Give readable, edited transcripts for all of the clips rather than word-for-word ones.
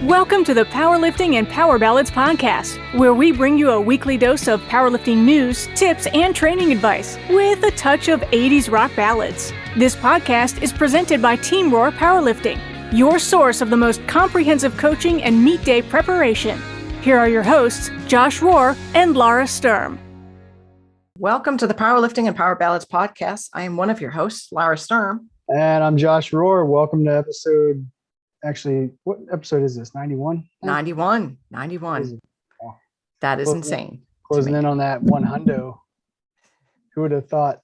Welcome to the Powerlifting and Power Ballads podcast, where we bring you a weekly dose of powerlifting news, tips, and training advice with a touch of 80s rock ballads. This podcast is presented by Team Roar Powerlifting, your source of the most comprehensive coaching and meet day preparation. Here are your hosts, Josh Rohr and Lara Sturm. Welcome to the Powerlifting and Power Ballads podcast. I am one of your hosts, Lara Sturm. And I'm Josh Rohr. Welcome to what episode is this? 91? 91. That is insane. Closing in on that one hundo. Who would have thought,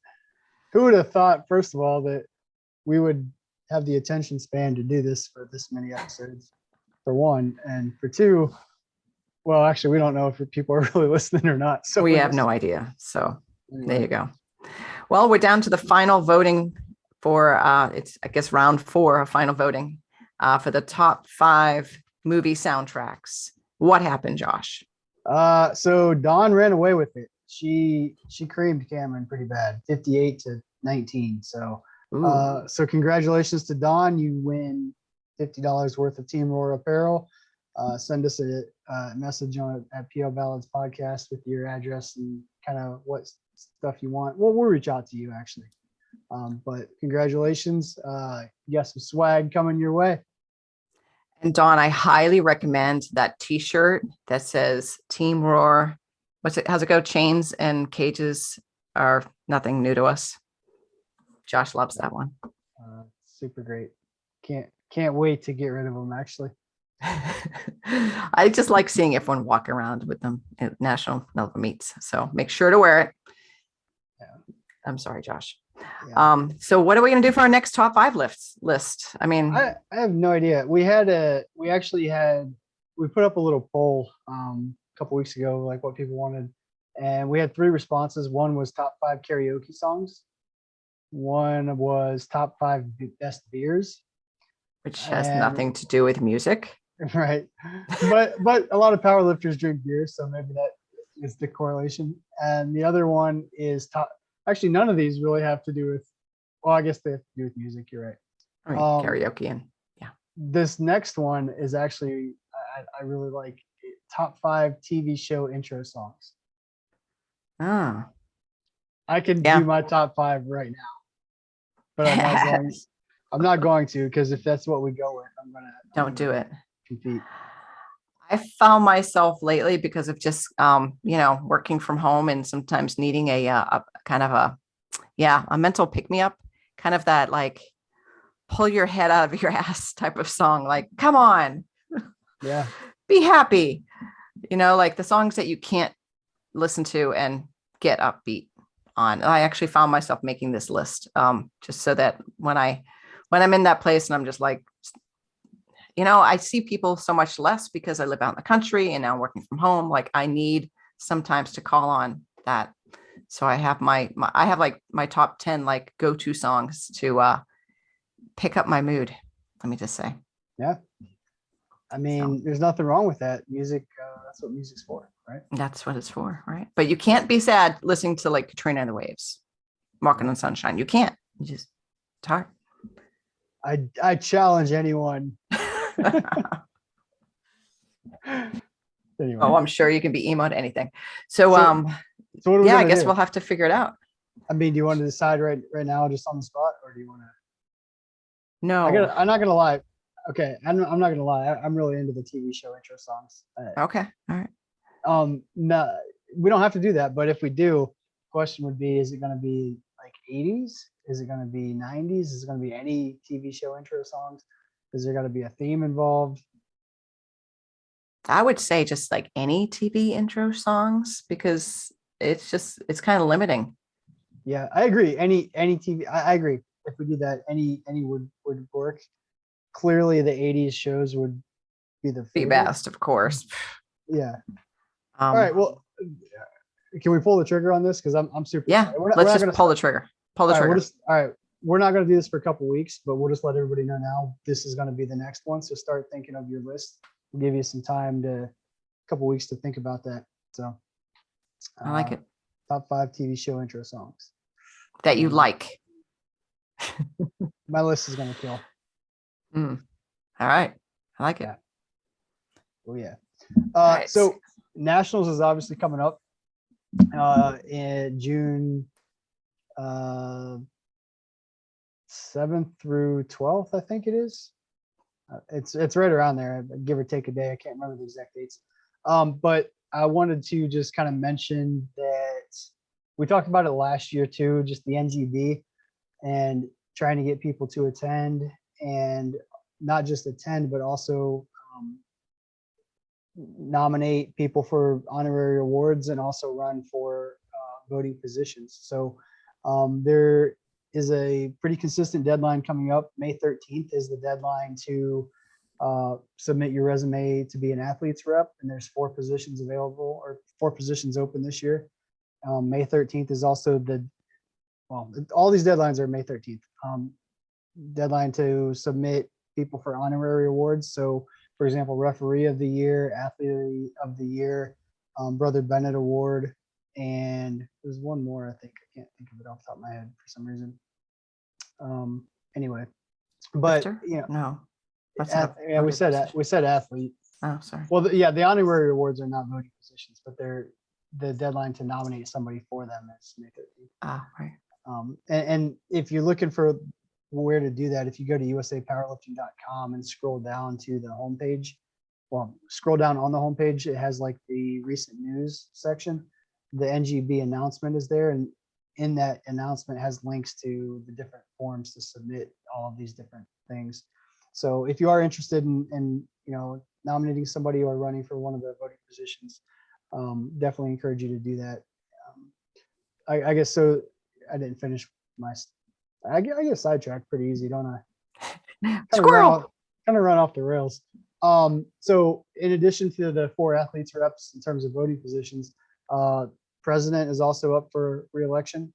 first of all, that we would have the attention span to do this for this many episodes, for one. And for two, well, actually, we don't know if people are really listening or not. So we have no idea. So There you go. Well, we're down to the final voting for, it's, I guess, round 4 of final voting for the top 5 movie soundtracks. What happened, Josh? So Dawn ran away with it. She creamed Cameron pretty bad, 58-19. So congratulations to Dawn. You win $50 worth of Team Roar apparel. Send us a message at PO Ballads Podcast with your address and kind of what stuff you want. We'll reach out to you actually. But congratulations. You got some swag coming your way. And Dawn, I highly recommend that t-shirt that says Team Roar. How's it go? Chains and cages are nothing new to us. Josh loves that one. Super great. Can't wait to get rid of them actually. I just like seeing everyone walk around with them at national level meets. So make sure to wear it. Yeah. I'm sorry, Josh. Yeah. So what are we going to do for our next top 5 list? I mean, I have no idea. We put up a little poll a couple weeks ago, like what people wanted. And we had 3 responses. One was top 5 karaoke songs. One was top 5 best beers. Which has nothing to do with music. Right. But a lot of powerlifters drink beer, so maybe that is the correlation. And the other one is actually none of these really have to do with, well, I guess they have to do with music. You're right. I mean, karaoke and yeah. This next one is actually, I really like it, top 5 TV show intro songs. Ah. I can do my top 5 right now, but I'm not going to, because if that's what we go with, Don't do it. Compete. I found myself lately, because of just working from home and sometimes needing a kind of a mental pick-me-up, kind of that like pull your head out of your ass type of song, like come on, be happy, like the songs that you can't listen to and get upbeat on. I actually found myself making this list just so that when I'm in that place and I'm just like, I see people so much less because I live out in the country and now I'm working from home. Like I need sometimes to call on that. So I have my top 10 like go-to songs to pick up my mood. Let me just say. Yeah. I mean, there's nothing wrong with that. Music, that's what music's for, right? That's what it's for, right? But you can't be sad listening to like Katrina and the Waves, Walking on Sunshine. You can't. You just, it's hard. I challenge anyone. Anyway. Oh, I'm sure you can be emo to anything. So what are we I guess do? We'll have to figure it out. I mean, do you want to decide right now, just on the spot, or do you want to? No, I'm not gonna lie. Okay, I'm not gonna lie. I'm really into the TV show intro songs. Okay, all right. No, we don't have to do that, but if we do, the question would be: is it gonna be like 80s? Is it gonna be 90s? Is it gonna be any TV show intro songs? Is there gonna be a theme involved? I would say just like any TV intro songs, because it's kind of limiting. Yeah, I agree. Any TV, I agree. If we do that, any would work. Clearly, the 80s shows would be the best, of course. Yeah. All right. Well, can we pull the trigger on this? Because I'm super. Yeah. Let's just pull the trigger. Pull the trigger. All right. We're not going to do this for a couple weeks, but we'll just let everybody know now. This is going to be the next one. So start thinking of your list. We'll give you some time a couple weeks to think about that. So I like it. Top 5 TV show intro songs that you like. My list is going to kill. All right. I like it. Oh yeah. Nice. So nationals is obviously coming up in June 7th through 12th, I think it is. It's right around there, give or take a day. I can't remember the exact dates. But I wanted to just kind of mention that we talked about it last year too, just the NGB and trying to get people to attend, and not just attend, but also nominate people for honorary awards and also run for voting positions. So there is a pretty consistent deadline coming up. May 13th is the deadline to submit your resume to be an athlete's rep, and there's 4 positions available, or 4 positions open this year. May 13th is also all these deadlines are May 13th. Deadline to submit people for honorary awards. So for example, referee of the year, athlete of the year, Brother Bennett Award, and there's one more, I think. I can't think of it off the top of my head for some reason. Anyway, but Lifter? you know, No. yeah, we said athlete. Oh, sorry. Well, the honorary awards are not voting positions, but the deadline to nominate somebody for them is May 13th. Ah, right. And if you're looking for where to do that, if you go to usapowerlifting.com and scroll down to the homepage, scroll down on the homepage, it has like the recent news section. The NGB announcement is there, and in that announcement has links to the different forms to submit all of these different things. So if you are interested in nominating somebody or running for one of the voting positions, definitely encourage you to do that. I guess so. I didn't finish I get sidetracked pretty easy, don't I? Squirrel. Kind of run off the rails. So in addition to the 4 athletes reps in terms of voting positions, president is also up for re-election.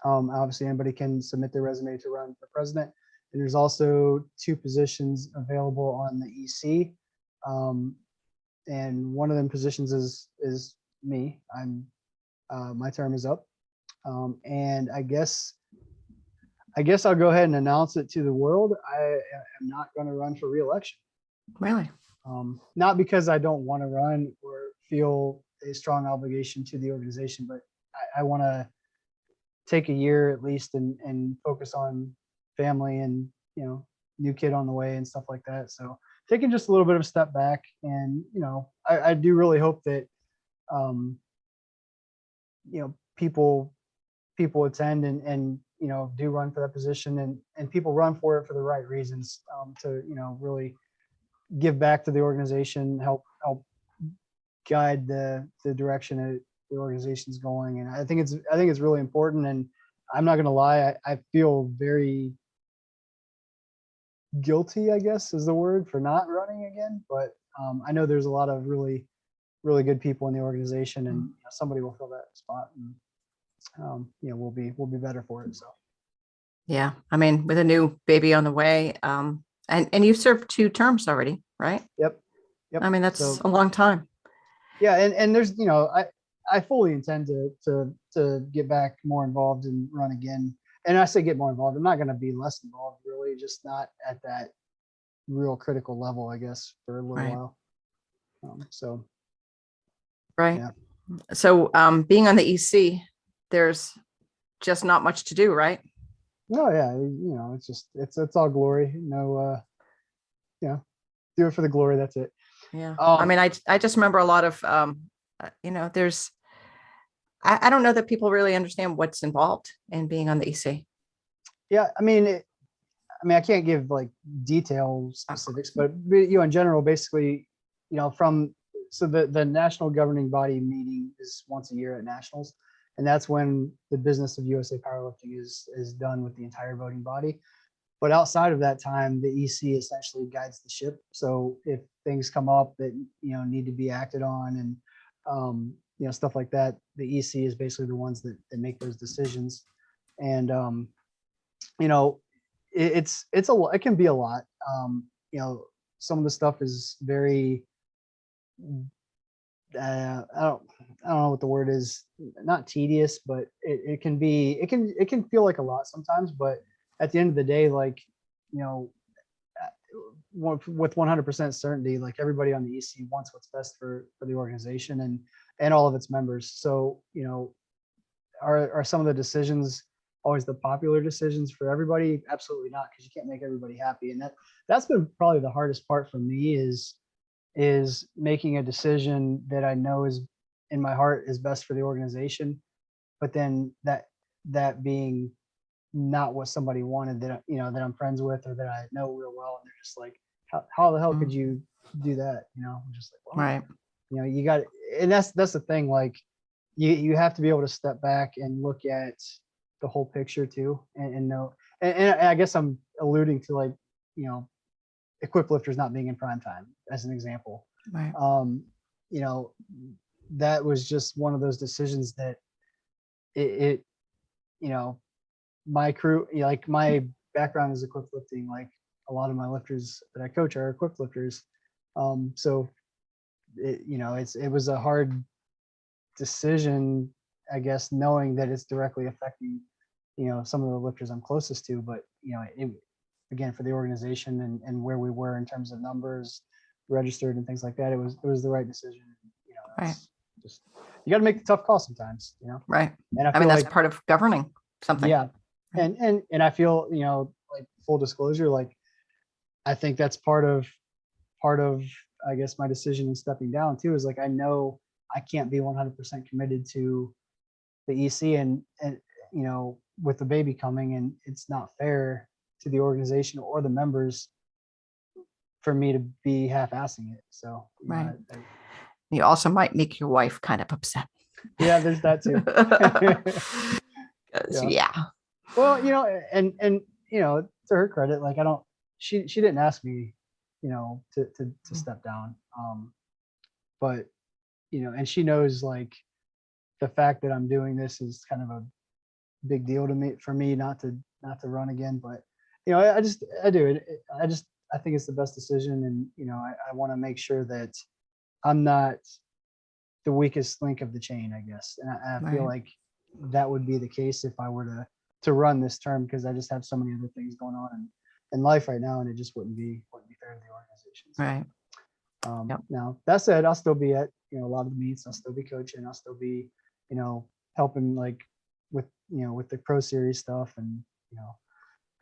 Obviously anybody can submit their resume to run for president. And there's also 2 positions available on the EC. And one of them positions is me. My term is up. And I guess I'll go ahead and announce it to the world. I am not going to run for re-election. Really? Not because I don't want to run or feel a strong obligation to the organization, but I want to take a year at least and focus on family and, new kid on the way and stuff like that. So taking just a little bit of a step back, and, I do really hope that, people attend and do run for that position, and people run for it for the right reasons, to really give back to the organization, help guide the direction that the organization's going. And I think it's really important. And I'm not going to lie, I feel very guilty, I guess is the word, for not running again. But I know there's a lot of really, really good people in the organization, and somebody will fill that spot, and we'll be better for it. So Yeah. I mean, with a new baby on the way, and you've served 2 terms already, right? Yep. I mean, that's So, a long time. yeah, and there's I fully intend to get back more involved and run again. And I say get more involved, I'm not going to be less involved, really, just not at that real critical level, I guess, for a little Right. while. So Right. Yeah. So being on the EC, there's just not much to do, right? no, yeah, it's all glory. Do it for the glory. That's it. Yeah. I mean, I just remember a lot of, there's, I don't know that people really understand what's involved in being on the EC. Yeah, I mean, I can't give like detail specifics, but in general, basically, so the national governing body meeting is once a year at nationals, and that's when the business of USA Powerlifting is done with the entire voting body. But outside of that time, the EC essentially guides the ship. So if things come up that need to be acted on, and stuff like that, the EC is basically the ones that make those decisions. And it can be a lot. Some of the stuff is very I don't know what the word is, not tedious, but it can feel like a lot sometimes. But at the end of the day, like, with 100% certainty, like everybody on the EC wants what's best for the organization and all of its members. So, are some of the decisions always the popular decisions for everybody? Absolutely not, because you can't make everybody happy. And that's been probably the hardest part for me is making a decision that I know is in my heart is best for the organization, but then that being not what somebody wanted that that I'm friends with or that I know real well, and they're just like, how the hell could you do that? I'm just like, well, Right. You got, and that's the thing. Like, you have to be able to step back and look at the whole picture too, and know. And I guess I'm alluding to, like, equip lifters not being in prime time as an example. Right. That was just one of those decisions that it my crew, like my background is equip lifting, like a lot of my lifters that I coach are equip lifters. So it was a hard decision, I guess, knowing that it's directly affecting, some of the lifters I'm closest to, but again, for the organization and where we were in terms of numbers registered and things like that, it was the right decision. Right. Just, you got to make the tough call sometimes, Right. And I mean, that's part of governing something. Yeah. And I feel, like, full disclosure, like, I think that's part of, I guess, my decision in stepping down too, is like, I know I can't be 100% committed to the EC and with the baby coming, and it's not fair to the organization or the members for me to be half-assing it. So, right. You also might make your wife kind of upset. Yeah, there's that too. Yeah. Well, and to her credit, like, she didn't ask me, to step down. But, and she knows, like, the fact that I'm doing this is kind of a big deal to me, for me not to run again. But, I do it. I think it's the best decision. And, I want to make sure that I'm not the weakest link of the chain, I guess. And I feel like that would be the case if I were to run this term, because I just have so many other things going on in life right now, and it just wouldn't be fair to the organization. So, right. Now that said, I'll still be at a lot of the meets. I'll still be coaching. I'll still be helping, like, with with the Pro Series stuff, and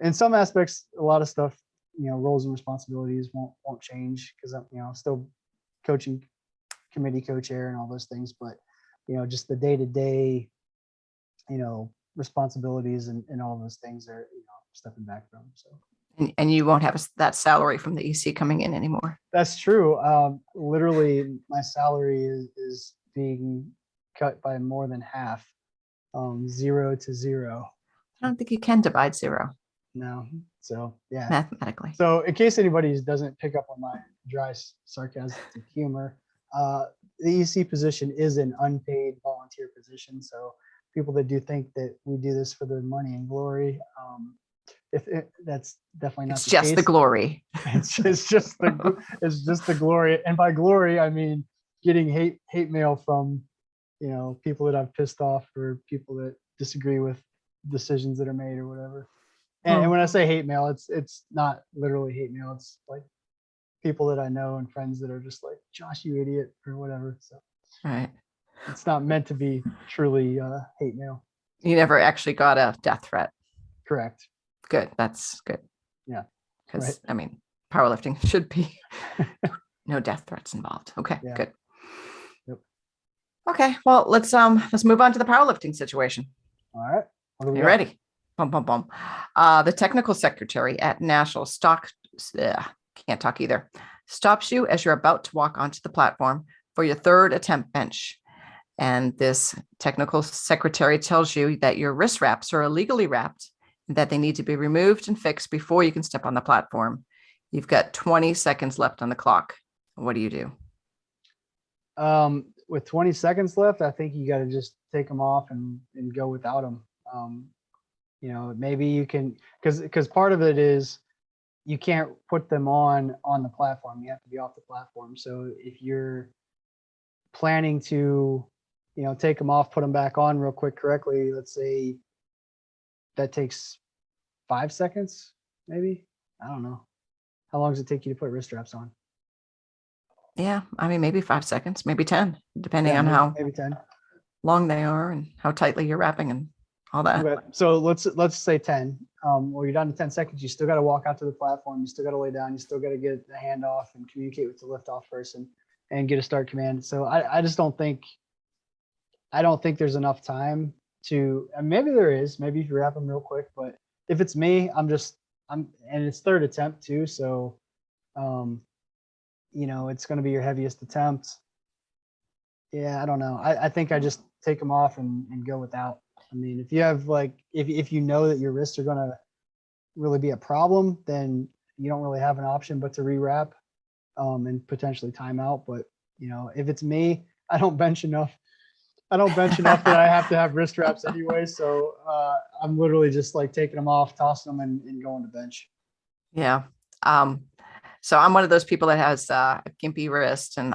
in some aspects, a lot of stuff, roles and responsibilities won't change, because I'm still coaching, committee co-chair and all those things, but just the day-to-day responsibilities and all those things are stepping back from. So, and you won't have that salary from the EC coming in anymore. That's true. Literally, my salary is being cut by more than half, 0 to 0. I don't think you can divide 0. No. So, yeah, mathematically. So, in case anybody doesn't pick up on my dry sarcastic humor, the EC position is an unpaid volunteer position. So, people that do think that we do this for the money and glory, that's definitely not. It's just case. The glory. It's just the glory, and by glory I mean getting hate mail from people that I've pissed off, or people that disagree with decisions that are made or whatever. And when I say hate mail, it's not literally hate mail. It's like people that I know and friends that are just like, Josh, you idiot, or whatever. So, right. It's not meant to be truly hate mail. You never actually got a death threat. Correct. Good. That's good. Yeah. Because right. I mean, powerlifting should be no death threats involved. Okay. Yeah. Good. Yep. Okay. Well, let's move on to the powerlifting situation. All right. Are you ready? Bum, bum, bum. The technical secretary at National stops you as you're about to walk onto the platform for your third attempt bench. And this technical secretary tells you that your wrist wraps are illegally wrapped, and that they need to be removed and fixed before you can step on the platform. You've got 20 seconds left on the clock. What do you do? With 20 seconds left, I think you got to just take them off and go without them. Maybe you can, because part of it is you can't put them on the platform. You have to be off the platform. So if you're planning to, take them off, put them back on real quick correctly, let's say that takes 5 seconds, maybe. I don't know. How long does it take you to put wrist straps on? Yeah. I mean, maybe 5 seconds, maybe 10, depending Yeah, on how maybe 10. long they are and how tightly you're wrapping and all that. Okay. So let's say 10. Well, you're down to 10 seconds. You still got to walk out to the platform. You still got to lay down. You still got to get the handoff and communicate with the liftoff person and get a start command. So I just don't think there's enough time to, and maybe there is, maybe if you wrap them real quick, but if it's me, and it's third attempt too. So, it's going to be your heaviest attempt. Yeah, I don't know. I think I just take them off and go without. I mean, if you have if you know that your wrists are going to really be a problem, then you don't really have an option but to rewrap and potentially time out. But, if it's me, I don't bench enough. I don't bench enough that I have to have wrist wraps anyway. So I'm literally just like taking them off, tossing them and going to bench. Yeah. So I'm one of those people that has a gimpy wrist, and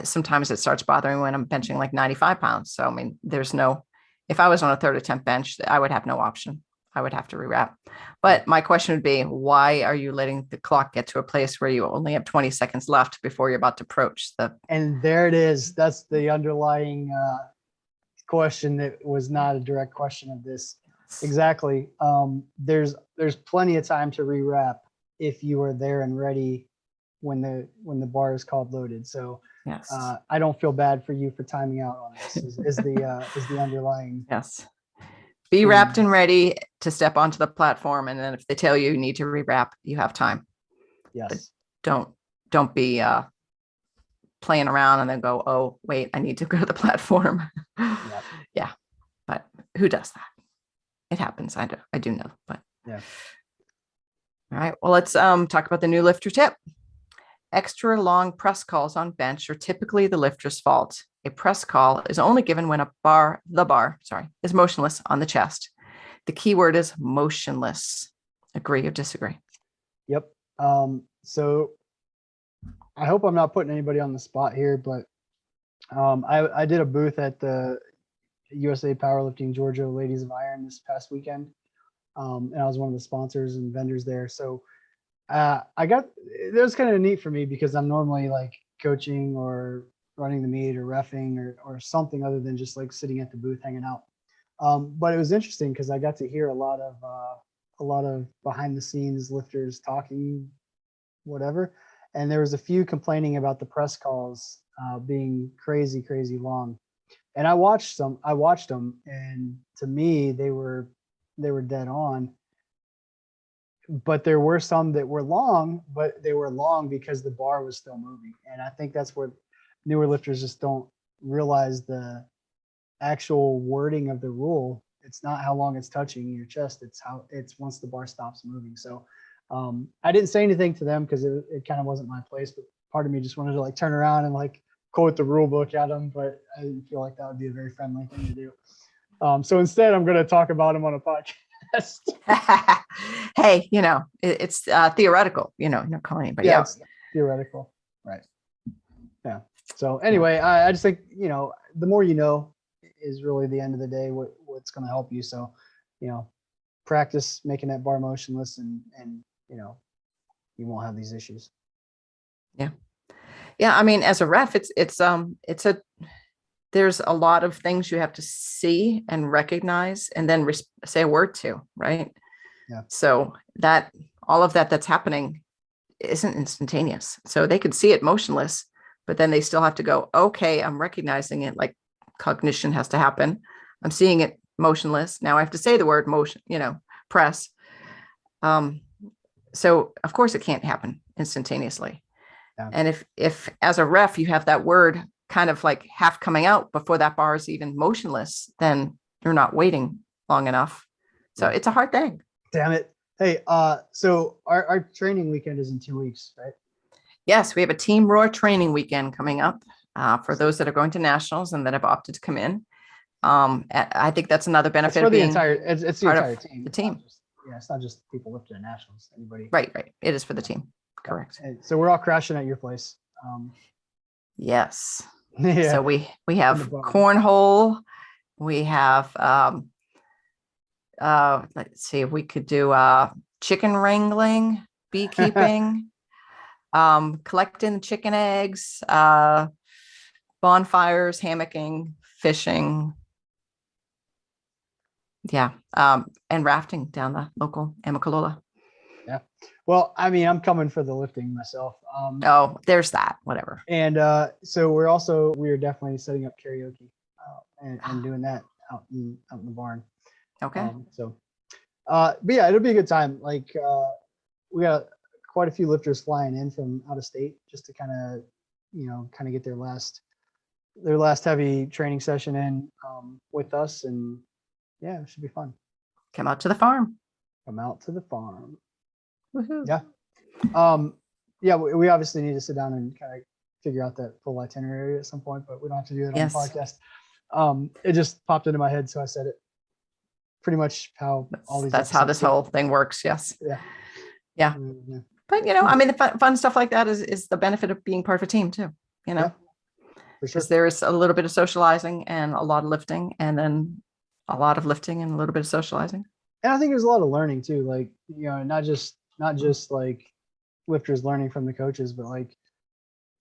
sometimes it starts bothering me when I'm benching like 95 pounds. So, I mean, if I was on a third attempt bench, I would have no option. I would have to rewrap. But my question would be, why are you letting the clock get to a place where you only have 20 seconds left before you're about to approach And there it is. That's the underlying question that was not a direct question of this. Exactly. There's plenty of time to rewrap if you are there and ready when the bar is called loaded. So yes. I don't feel bad for you for timing out on this. Is the underlying. Yes. Be wrapped and ready to step onto the platform, and then if they tell you need to rewrap, you have time. Yes. But don't be playing around and then go, oh wait, I need to go to the platform. Yep. Yeah, but who does that? It happens. I do know, but yeah. All right. Well, let's talk about the new lifter tip. Extra long press calls on bench are typically the lifter's fault. A press call is only given when the bar is motionless on the chest. The key word is motionless. Agree or disagree? Yep. So I hope I'm not putting anybody on the spot here, but I did a booth at the USA Powerlifting Georgia Ladies of Iron this past weekend. And I was one of the sponsors and vendors there. So that was kind of neat for me because I'm normally like coaching or running the meet or reffing or something other than just like sitting at the booth hanging out. But it was interesting because I got to hear a lot of behind the scenes lifters talking, whatever. And there was a few complaining about the press calls being crazy long. And I watched them, and to me they were dead on. But there were some that were long, but they were long because the bar was still moving. And I think that's where newer lifters just don't realize the actual wording of the rule. It's not how long it's touching your chest. It's once the bar stops moving. So I didn't say anything to them because it kind of wasn't my place, but part of me just wanted to like turn around and like quote the rule book at them, but I didn't feel like that would be a very friendly thing to do. So instead I'm going to talk about them on a podcast. Hey, it's theoretical, you're not calling anybody out. It's theoretical. Right. Yeah. So anyway, I just think, the more you know is really the end of the day, what's going to help you. So, practice making that bar motionless and you won't have these issues. Yeah. Yeah. I mean, as a ref, there's a lot of things you have to see and recognize and then say a word to, right? Yeah. So all of that's happening isn't instantaneous. So they could see it motionless, but then they still have to go, okay, I'm recognizing it, like cognition has to happen. I'm seeing it motionless. Now I have to say the word motion, press. So of course it can't happen instantaneously. Yeah. And if as a ref, you have that word kind of like half coming out before that bar is even motionless, then you're not waiting long enough. So it's a hard thing. Damn it. Hey, so our training weekend is in 2 weeks, right? Yes, we have a Team Roar training weekend coming up for those that are going to nationals and that have opted to come in. I think that's another benefit it's for of being it's the entire team. The team. It's not just people lifting at nationals. Anybody. Right. It is for the team. Correct. So we're all crashing at your place. Yes. Yeah. So we have cornhole. We have let's see if we could do chicken wrangling. beekeeping, collecting chicken eggs, bonfires, hammocking, fishing. Yeah. And rafting down the local Amicalola. Yeah. Well, I mean, I'm coming for the lifting myself. Oh, there's that. Whatever. And so we are definitely setting up karaoke and doing that out in the barn. Okay. But yeah, it'll be a good time. Like we got quite a few lifters flying in from out of state just to kind of get their last heavy training session in with us, and yeah, it should be fun. Come out to the farm. Come out to the farm. Woohoo. Yeah. Yeah, we obviously need to sit down and kind of figure out that full itinerary at some point, but we don't have to do it Yes. on the podcast. It just popped into my head, so I said it. Pretty much how all these. That's how this episodes whole thing works. Yes. Yeah. Yeah. Yeah. But I mean, the fun stuff like that is the benefit of being part of a team too. Yeah, for sure. Because there is a little bit of socializing and a lot of lifting, and then a lot of lifting and a little bit of socializing. And I think there's a lot of learning too. Like, not just like lifters learning from the coaches, but like,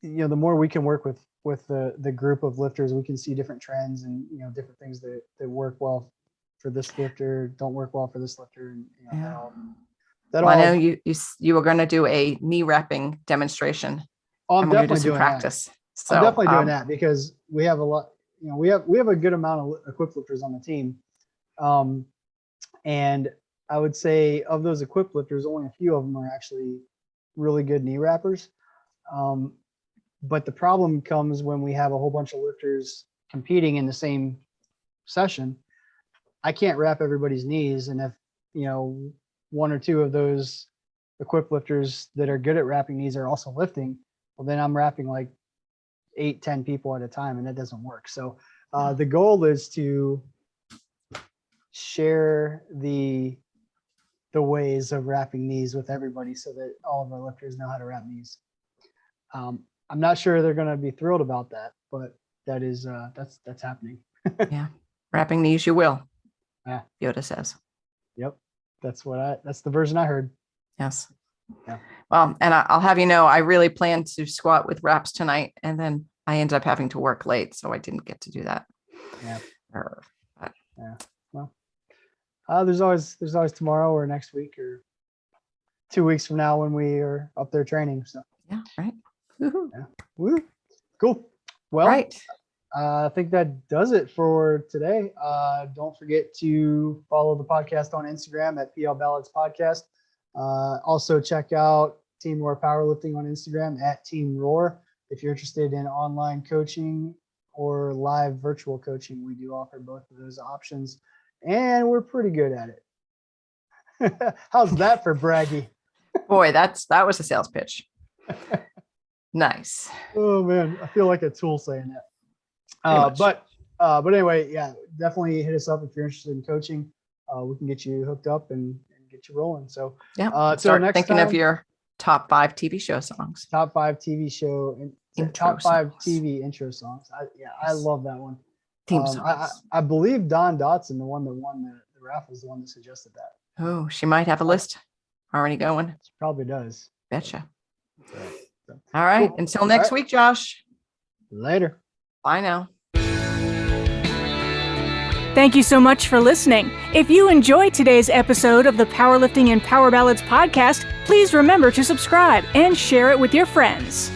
the more we can work with the group of lifters, we can see different trends and, different things that work well for this lifter, don't work well for this lifter. And, I know you were going to do a knee wrapping demonstration. I'm definitely do some doing practice. That. So I'm definitely doing that because we have a lot, we have a good amount of equipped lifters on the team. And I would say of those equipped lifters, only a few of them are actually really good knee wrappers. But the problem comes when we have a whole bunch of lifters competing in the same session. I can't wrap everybody's knees. And if, one or two of those equipped lifters that are good at wrapping knees are also lifting, well, then I'm wrapping like 8-10 people at a time, and that doesn't work. So the goal is to share the ways of wrapping knees with everybody so that all of our lifters know how to wrap knees. I'm not sure they're going to be thrilled about that, but that is that's happening. Yeah. Wrapping knees, you will. Yeah. Yoda says. Yep. That's the version I heard. Yes. Yeah. Well, and I'll have you know, I really planned to squat with wraps tonight, and then I ended up having to work late, so I didn't get to do that. Yeah. But, yeah. Well, there's always tomorrow or next week or 2 weeks from now when we are up there training. So yeah. Right. Woo-hoo. Yeah. Woo. Cool. Well, right. I think that does it for today. Don't forget to follow the podcast on Instagram at PL Ballads Podcast. Also check out Team Roar Powerlifting on Instagram at Team Roar. If you're interested in online coaching or live virtual coaching, we do offer both of those options, and we're pretty good at it. How's that for braggy? Boy, that was a sales pitch. Nice. Oh man, I feel like a tool saying that. But anyway, yeah, definitely hit us up if you're interested in coaching. We can get you hooked up and get you rolling. So yeah, start thinking time, of your top 5 TV show songs. Top 5 TV show and top 5 TV intro songs. I love that one. Theme songs. I believe Don Dotson, the one that won the raffle, is the one that suggested that. Oh, she might have a list already going. She probably does. Betcha. Right. So, all right. Cool. Until next week, Josh. Later. Bye now. Thank you so much for listening. If you enjoyed today's episode of the Powerlifting and Power Ballads podcast, please remember to subscribe and share it with your friends.